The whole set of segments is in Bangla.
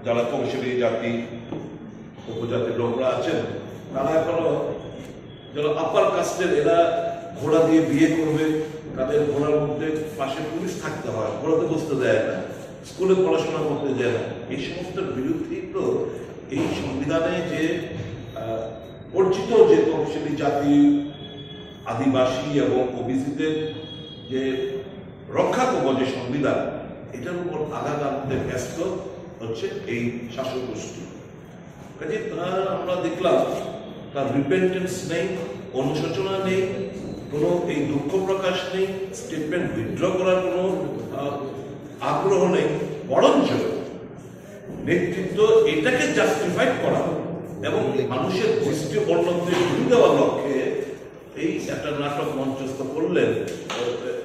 যারা তপশিলি জাতি উপজাতির লোকরা আছেন তারা এখনো যারা আপার কাস্টের এরা ঘোড়া দিয়ে বিয়ে করবে, তাদের ঘোড়ার মধ্যে পাশে পুলিশ থাকতে হয়, ঘোড়াতে বসতে দেয় না, স্কুলে পড়াশোনা করতে দেয় না। এই সমস্ত বিরুদ্ধেই তো এই সংবিধানে যে অর্জিত যে তপশিলি জাতি, আদিবাসী এবং ওবিসিদের যে রক্ষা করব যে সংবিধান, এটার উপর আঘাত আনতে ব্যস্ত হচ্ছে এই শাসক গোষ্ঠী। কাজে তার আমরা দেখলাম তার রিপেন্টেন্স নেই, অনুশোচনা নেই, কোনো এই দুঃখ প্রকাশ নেই, স্টেটমেন্ট উইথড্র করার কোনো আগ্রহ নেই, বরঞ্চ নেতৃত্ব এটাকে জাস্টিফাইড করা এবং মানুষের দৃষ্টি অন্যত্রে ঘুরে দেওয়ার লক্ষ্যে এই একটা নাটক মঞ্চস্থ করলেন।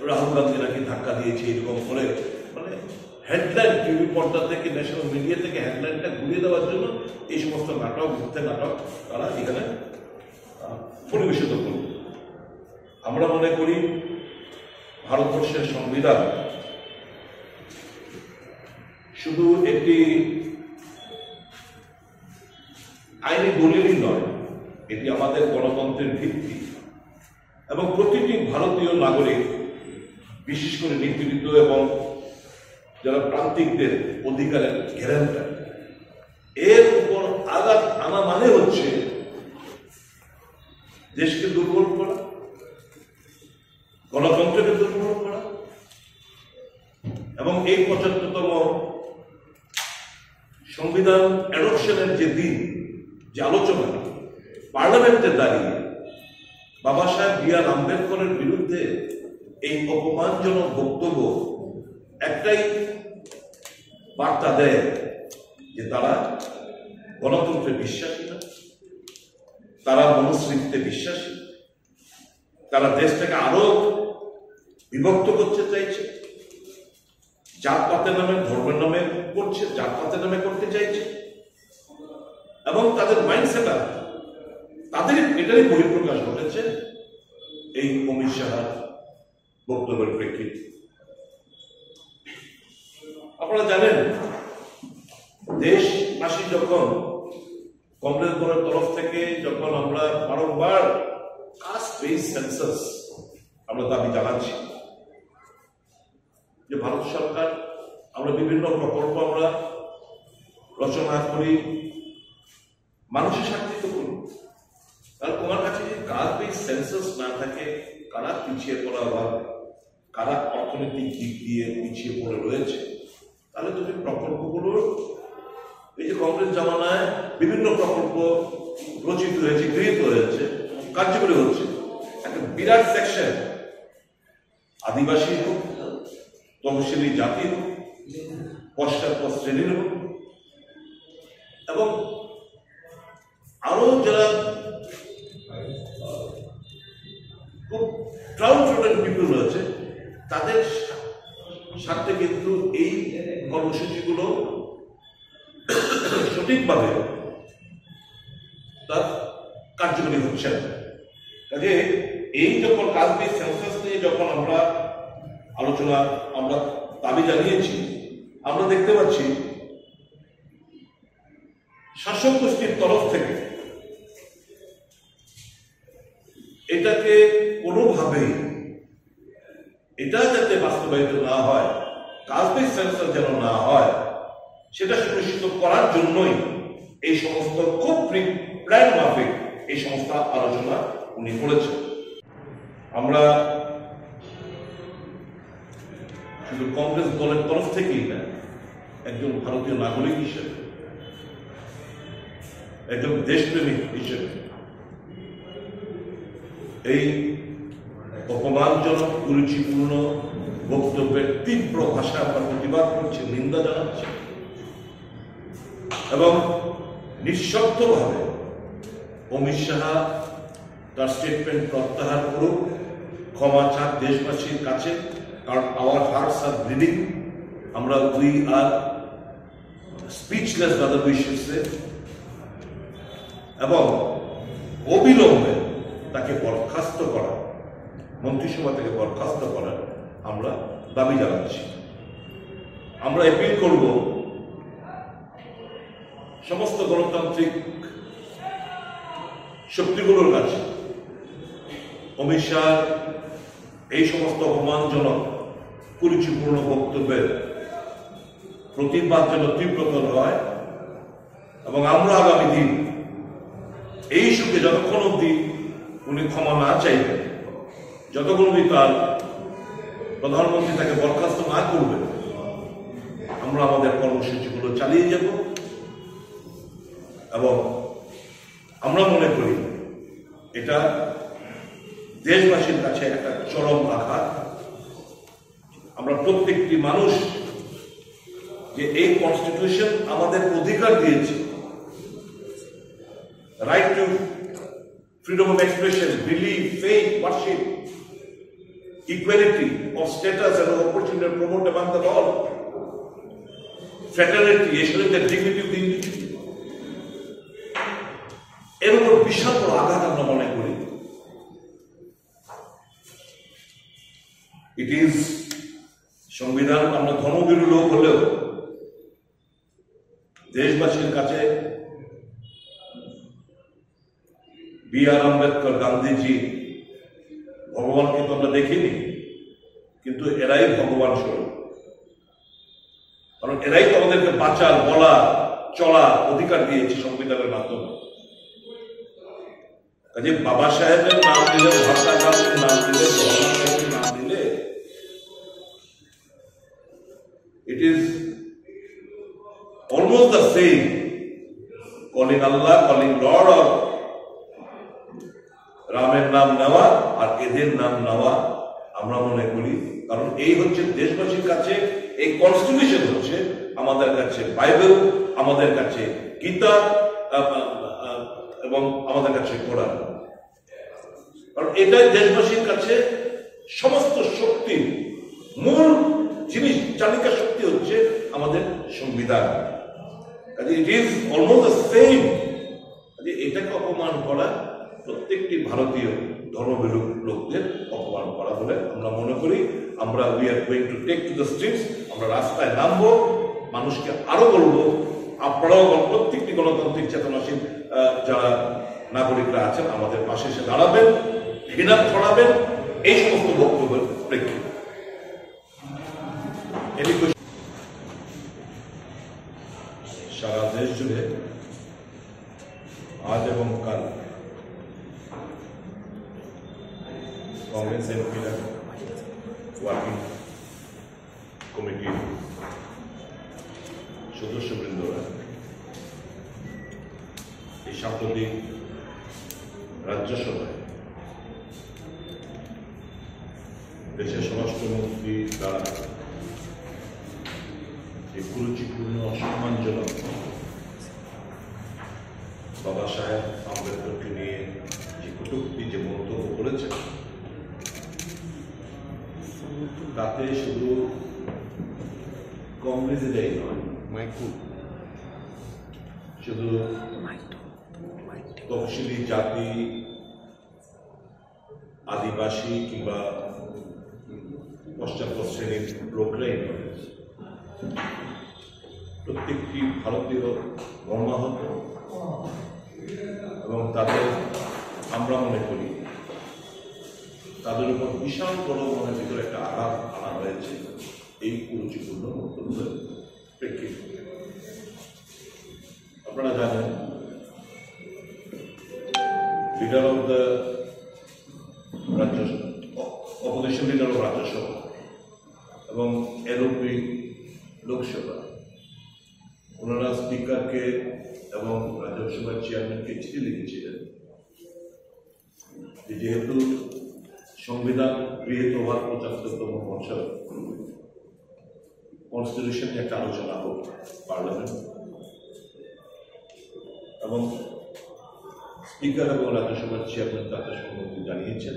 রাহুল গান্ধী নাকি ধাক্কা দিয়েছে এরকম করে, মানে হেডলাইন টিভি পর্দা থেকে, ন্যাশনাল মিডিয়া থেকে হেডলাইনটা ঘুরিয়ে দেওয়ার জন্য এই সমস্ত নাটক, মিথ্যে নাটক তারা এখানে পরিবেশিত করল। আমরা মনে করি ভারতবর্ষের সংবিধান শুধু একটি আইনি দলিলই নয়, এটি আমাদের গণতন্ত্রের ভিত্তি এবং প্রতিটি ভারতীয় নাগরিক, বিশেষ করে নিপীড়িত এবং যারা প্রান্তিকদের অধিকারের গ্যারান্টার। এর উপর আঘাত আনা মানে হচ্ছে দেশকে দুর্বল করা, গণতন্ত্রকে দুর্বল করা এবং এই ৭৫তম সংবিধান অ্যাডপশনের যে দিন, যে আলোচনা পার্লামেন্টে দাঁড়িয়ে বাবা সাহেব বি.আর. আম্বেদকরের বিরুদ্ধে এই অপমানজনক বক্তব্য একটাই বার্তা দেয় যে তারা গণতন্ত্রে বিশ্বাসী না, তারা মনুস্মৃতিতে বিশ্বাসী, তারা দেশটাকে আরো বিভক্ত করতে চাইছে, জাতপাতের নামে, ধর্মের নামে করছে, জাতপাতের নামে করতে চাইছে এবং তাদের মাইন্ডসেট তাদের এটারই বহিঃপ্রকাশ ঘটেছে এই অমিত শাহর বক্তব্যের প্রেক্ষিতে। আপনারা জানেন, দেশবাসী যখন কংগ্রেস দলের তরফ থেকে যখন আমরা বারংবার কাস্ট বেস সেন্সাস আমরা দাবি জানাচ্ছি যে ভারত সরকার, আমরা বিভিন্ন প্রকল্প আমরা রচনা করি, মানুষের স্বার্থিত করি, কারণ তোমার কাছে যদি কাস্ট বেস সেন্সাস না থাকে, কারা পিছিয়ে পড়া বা কারা অর্থনৈতিক দিক দিয়ে পিছিয়ে পড়ে রয়েছে, তাহলে তুমি প্রকল্পগুলোর, এই যে কংগ্রেস জামানায় বিভিন্ন প্রকল্প রচিত হয়েছে, গৃহীত হয়েছে, কার্যকরী হচ্ছে, একটা বিরাট সেকশন আদিবাসী হোক, তপশিলি জাতি হোক, পশ্চাৎপদ শ্রেণীর হোক এবং আরো যারা খুব ডাউনট্রডেন পিপল রয়েছে, তাদের সাথে কিন্তু এই কর্মসূচিগুলো সঠিকভাবে তার কার্যকরী হচ্ছে না। কাজে এই যখন কাস্ট বেস সেন্সাস নিয়ে যখন আমরা আলোচনা, আমরা দাবি জানিয়েছি, আমরা দেখতে পাচ্ছি শাসক গোষ্ঠীর তরফ থেকে এটাকে কোনোভাবেই এটা যাতে বাস্তবায়িত না হয়, কাস্ট বেস সেন্সাস যেন না হয়, সেটা সুনিশ্চিত করার জন্যই এই সমস্ত খুব প্ল্যান মাফিক এই সমস্ত আলোচনা উনি করেছেন। আমরা শুধু কংগ্রেস দলের তরফ থেকেই না, একজন ভারতীয় নাগরিক হিসেবে, একজন দেশপ্রেমিক হিসেবে এই অপমানজনক, কুরুচিপূর্ণ বক্তব্যের তীব্র ভাষা আমরা প্রতিবাদ করছি, নিন্দা জানাচ্ছি এবং নিঃশব্দভাবে অমিত শাহ তার স্টেটমেন্ট প্রত্যাহার করুক, ক্ষমা চাক দেশবাসীর কাছে, কারণ আওয়ার হার্টস আর ব্লিডিং, আমরা উই আর স্পিচলেস দাদা উইশেসে, এবং অবিলম্বে তাকে বরখাস্ত করা, মন্ত্রিসভা থেকে বরখাস্ত করার আমরা দাবি জানাচ্ছি। আমরা অ্যাপিল করব সমস্ত গণতান্ত্রিক শক্তিগুলোর কাছে অমিত শাহ এই সমস্ত অপমানজনক কুরুচিপূর্ণ বক্তব্যের প্রতিবাদ যেন তীব্রতর হয় এবং আমরা আগামী দিন এই ইস্যুকে যতক্ষণ অব্দি উনি ক্ষমা না চাইবেন, যতক্ষণ অব্দি তার প্রধানমন্ত্রী তাকে বরখাস্ত না করবেন, আমরা আমাদের কর্মসূচিগুলো চালিয়ে যাব। এবং আমরা মনে করি এটা দেশবাসীর কাছে একটা চরম আঘাত। আমরা প্রত্যেকটি মানুষ যে এই কনস্টিটিউশন আমাদের অধিকার দিয়েছে, right two freedom of expression, believe, faith, worship, equality of status and opportunity promote among the all, fraternity, ensuring the dignity of the individual. এর উপর বিশাল বড় আঘাত আমরা মনে করি। ইট ইজ সংবিধান, আমরা ধর্মভীরু লোক হলেও দেশবাসীর কাছে বি আর আম্বেদকর, গান্ধীজি, ভগবানকে তো আমরা দেখিনি, কিন্তু এরাই ভগবান স্বরূপ। কারণ এরাই তো আমাদেরকে বাঁচার, বলা, চলা অধিকার দিয়েছে সংবিধানের মাধ্যমে। কাজে বাবা সাহেবের নাম দিলে, মহাত্মা গান্ধীর নাম দিলে, জওয়াহরলাল নেহরুর নাম দিলে, it is almost the same calling Allah, calling Lord, or রামের নাম নেওয়া আর এদের নাম নেওয়া আমরা মনে করি। কারণ এই হচ্ছে দেশবাসীর কাছে, এই কনস্টিটিউশন হচ্ছে আমাদের কাছে বাইবেল, আমাদের কাছে গীতা এবং আমাদের কাছে কোরআন। কারণ এটাই দেশবাসীর কাছে সমস্ত শক্তির মূল জিনিস, চালিকা শক্তি হচ্ছে আমাদের সংবিধান। কাজে it is almost the same. কাজে এটাকে অপমান করা প্রত্যেকটি ভারতীয় ধর্মভীরু লোকদের অপমান করা বলে আমরা মনে করি। আমরা we are going to take to the streets, আমরা রাস্তায় নামবো, মানুষকে আরো বলবো আপনারাও প্রত্যেকটি গণতান্ত্রিক চেতনাশীল যারা নাগরিকরা আছেন আমাদের পাশে এসে দাঁড়াবেন, ঘৃণা ছড়াবেন এই সমস্ত বক্তব্যের প্রেক্ষিতে। সারা দেশ জুড়ে আজ এবং কাল কংগ্রেস এমপিরা, ওয়ার্কিং কমিটির সদস্যবৃন্দরা এই সাম্প্রতিক রাজ্যসভায় দেশের স্বরাষ্ট্রমন্ত্রী দ্বারা এই কুরুচিপূর্ণ, অসম্মানজনক বাবা সাহেব আম্বেদকরকে নিয়ে যে কটূক্তি, যে মন্তব্য করেছেন, তাতে শুধু কংগ্রেসেরাই নয়, শুধু তফসিলি জাতি, আদিবাসী কিংবা পশ্চাৎ শ্রেণীর লোকরাই নয়, প্রত্যেকটি ভারতীয় মর্মাহত এবং তাদের আমরা মনে করি তাদের উপর বিশাল বড় মনের ভিতরে একটা আঘাত আনা হয়েছে এই কুরুচিপূর্ণ বক্তব্যের প্রেক্ষিতে। আপনারা জানেন leader of the opposition leader of Rajya Sabha এবং এলওপি লোকসভা, ওনারা স্পিকারকে এবং রাজ্যসভার চেয়ারম্যানকে চিঠি লিখেছিলেন যেহেতু সংবিধান গৃহীত হওয়ার ৭৫তম বছর, কনস্টিটিউশন নিয়ে একটা আলোচনা হোক পার্লামেন্ট, এবং স্পিকার এবং রাজ্যসভার চেয়ারম্যান তাদের সম্মতি জানিয়েছেন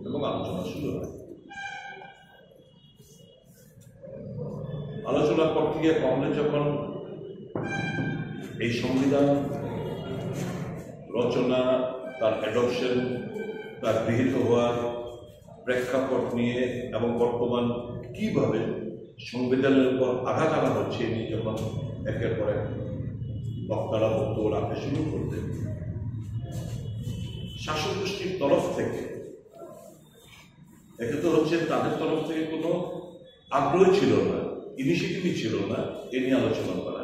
এবং আলোচনা শুরু হয়। আলোচনা করতে গিয়ে কংগ্রেস যখন এই সংবিধান রচনা, তার অ্যাডপশন, তার গৃহীত হওয়ার প্রেক্ষাপট নিয়ে এবং বর্তমান কিভাবে সংবিধানের উপর আঘাত আনা হচ্ছে নিয়ে যখন একের পর এক বক্তারা বক্তব্য রাখতে শুরু করতেন, শাসক গোষ্ঠীর তরফ থেকে একে তো হচ্ছে তাদের তরফ থেকে কোনো আগ্রহ ছিল না, ইনিশিয়েটিভই ছিল না এ নিয়ে আলোচনা করা।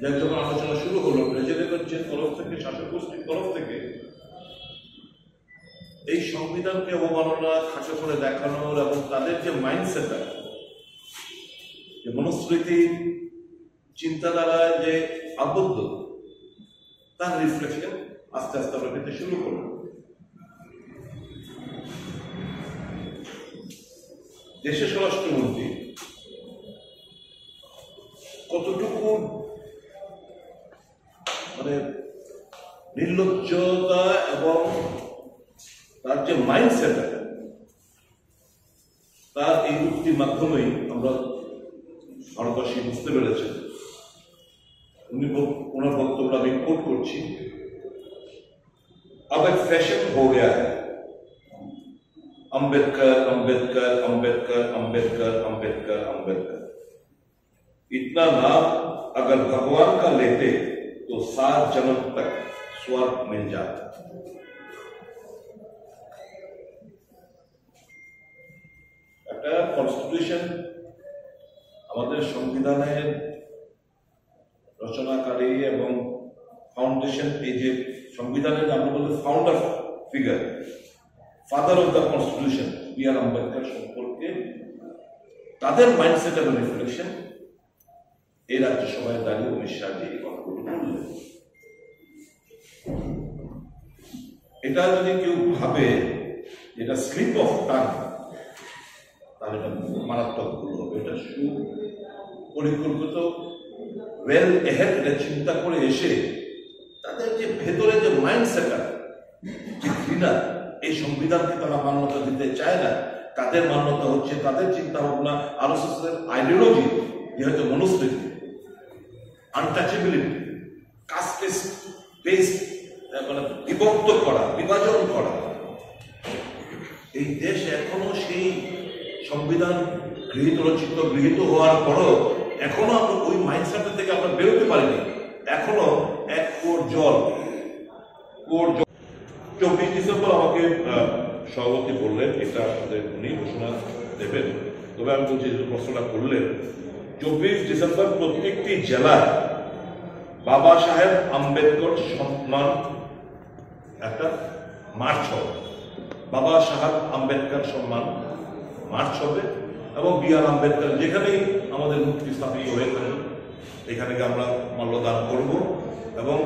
যাই যখন আলোচনা শুরু হলো, প্রেসিডেন্টের তরফ থেকে, শাসক গোষ্ঠীর তরফ থেকে এই সংবিধানকে অবমাননা, খাটো করে দেখানোর এবং তাদের যে মাইন্ডসেট, যে মনস্মৃতি, চিন্তাধারায় যে আবদ্ধ, তার রিফ্লেকশন আস্তে আস্তে আমরা পেতে শুরু করলাম। দেশের স্বরাষ্ট্রমন্ত্রী কতটুকু মানে নির্লজ্জতা এবং তার যে মাইন্ডসেট, তার এই উক্তির মাধ্যমেই আমরা ভারতবাসী বুঝতে পেরেছেন। ওনার বক্তব্য আমি কোট করছি, अब एक फैशन हो गया है, अंबेडकर अंबेडकर अंबेडकर अंबेडकर अंबेडकर अंबेडकर। इतना नाम अगर भगवान का लेते तो 7 जन्म तक स्वर्ग मिल जाता। একটা কনস্টিটিউশন, আমাদের সংবিধানের রচনাকারী এবং ফাউন্ডেশন, এই যে সংবিধানের আমরা বলি founder figure, father of the constitution B R Ambedkar সম্পর্কে তাদের মাইন্ডসেট এবং রিফ্লেকশন এই রাজ্যসভায় দাঁড়িয়ে উনি সাজিয়ে এই কথাগুলো বললেন। এটা যদি কেউ ভাবে এটা স্লিপ অফ টাং, তাহলে এটা মারাত্মক ভুল হবে। এটা সুপরিকল্পিত, ওয়েল এহেড, এটা চিন্তা করে এসে তাদের যে ভেতরে যে মাইন্ডসেট, যে ঘৃণা, এই সংবিধানকে তারা মান্যতা দিতে চায় না। তাদের মান্যতা হচ্ছে তাদের চিন্তা ভাবনা, আরএসএসের আইডিওলজি, যেহেতু মনুস্মৃতি, আনটাচেবিলিটি, কাস্ট বেসড, মানে বিভক্ত করা, বিভাজন করা। এই দেশ এখনো সেই সংবিধান গৃহীত হওয়ার পরও এখনো আমরা ওই মাইন্ডসেট থেকে আমরা বেরোতে পারিনি। এখনো এক কোর জল। 24 ডিসেম্বর আমাকে সভাপতি বললেন এটা আমাদের উনি ঘোষণা দেবেন, তবে আমি বলছি যে প্রশ্নটা করলেন, 24 ডিসেম্বর প্রত্যেকটি জেলায় বাবা সাহেব আম্বেদকর সম্মান একটা মার্চ হবে, বাবা সাহেব আম্বেদকর সম্মান মার্চ হবে, এবং বি আর আম্বেদকর যেখানেই আমাদের মূর্তি স্থাপিত হয়েছেন এখানে আমরা মাল্যদান করব। এবং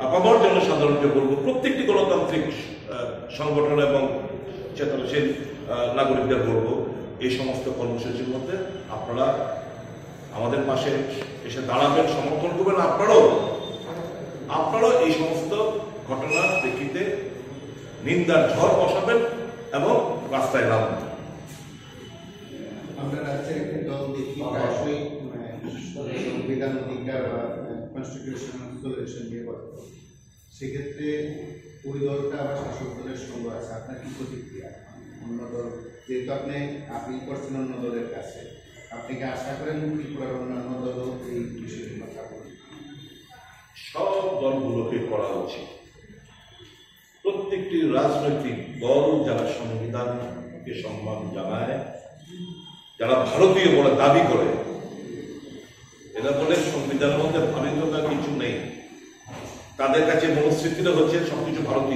আপামর জনসাধারণকে বলবো, প্রত্যেকটি গণতান্ত্রিক সংগঠন এবং চেতনশীল নাগরিকদের বলবো, এই সমস্ত কর্মসূচির মধ্যে আপনারা আমাদের পাশে এসে দাঁড়াবেন, সমর্থন করবেন। আপনারাও এই সমস্ত ঘটনার প্রেক্ষিতে নিন্দার ঝড় বসাবেন এবং রাস্তায় নামবেন। আমরা রাজ্যের একটি দল দেখি প্রায়শই সংবিধান অধিকার বা কনস্টিটিউশনাল সলিউশন নিয়ে কথা, সেক্ষেত্রে ওই দলটা আবার শাসক দলের সঙ্গে আছে। আপনার কি প্রতিক্রিয়া? অন্য দল যেহেতু আপনি আপিল করছেন অন্য দলের কাছে, আপনি কি আশা করেন ত্রিপুরার অন্যান্য দলও এই বিষয়ে কথা বলবেন? সব দলগুলোকে করা উচিত। প্রত্যেকটি রাজনৈতিক দল যারা সংবিধানকে সম্মান জানায়, যারা ভারতীয় বলে দাবি করে, এরা বলে সংবিধানের মধ্যে ভারতীয়তার কিছু নেই, তাদের কাছে মনস্মৃতিটা হচ্ছে সবকিছু ভারতীয়।